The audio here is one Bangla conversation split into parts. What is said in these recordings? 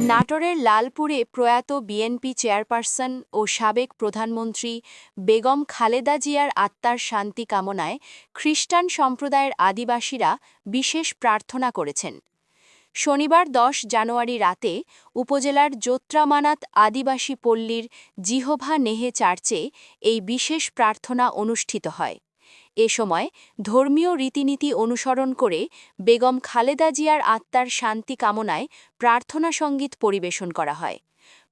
নাটোরের লালপুরে প্রয়াত বিএনপি চেয়ারপারসন ও সাবেক প্রধানমন্ত্রী বেগম খালেদা জিয়ার আত্মার শান্তি কামনায় খ্রিস্টান সম্প্রদায়ের আদিবাসীরা বিশেষ প্রার্থনা করেছেন। শনিবার ১০ জানুয়ারি রাতে উপজেলার জোত্রামানাত আদিবাসী পল্লীর জিহোভা নেহে চার্চে এই বিশেষ প্রার্থনা অনুষ্ঠিত হয়। এ সময় ধর্মীয় রীতিনীতি অনুসরণ করে বেগম খালেদা জিয়ার আত্মার শান্তি কামনায় প্রার্থনা সঙ্গীত পরিবেশন করা হয়।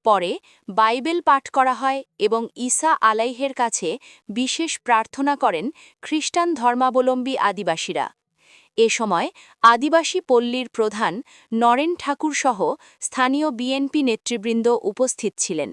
পরে বাইবেল পাঠ করা হয় এবং ঈসা আলাইহের কাছে বিশেষ প্রার্থনা করেন খ্রিস্টান ধর্মাবলম্বী আদিবাসীরা। এ সময় আদিবাসী পল্লীর প্রধান নরেন ঠাকুর সহ স্থানীয় বিএনপি নেতৃবৃন্দ উপস্থিত ছিলেন।